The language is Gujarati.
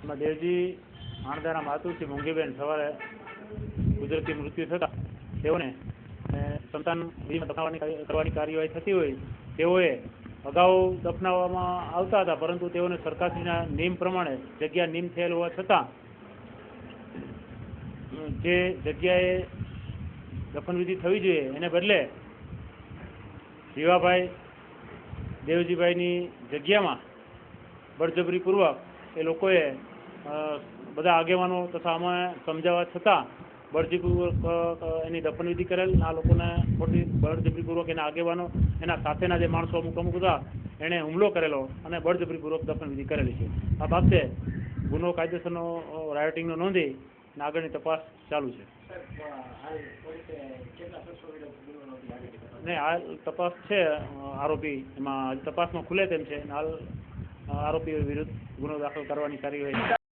એમાં દેવજી આણંદાના માતુશ્રી મોંઘીબેન સવારે કુદરતી મૃત્યુ થતાં તેઓને સંતાન કરવાની કાર્યવાહી થતી હોય તેઓએ અગાઉ દફનાવવામાં આવતા હતા, પરંતુ તેઓને સરકારશ્રીના નિયમ પ્રમાણે જગ્યા નિયમ થયેલ હોવા છતાં જે જગ્યાએ દફનવિધિ થવી જોઈએ એને બદલે જીવાભાઈ દેવજીભાઈની જગ્યામાં બળજબરીપૂર્વક એ લોકોએ બધા આગેવાનો તથા અમે સમજાવવા છતાં બળજબરીપૂર્વક એની દફનવિધિ કરેલ. આ લોકોને ખોટી બળજબરીપૂર્વક એના આગેવાનો એના સાથેના જે માણસો અમુક હતા એણે હુમલો કરેલો અને બળજબરીપૂર્વક દફનવિધિ કરેલી છે. આ બાબતે ગુનો કાયદેસરનો રાયોટિંગનો નોંધી અને આગળની તપાસ ચાલુ છે. નહીં, હાલ તપાસ છે આરોપી, એમાં તપાસમાં ખુલે તેમ છે. હાલ આરોપીઓ વિરુદ્ધ ગુનો દાખલ કરવાની કાર્યવાહી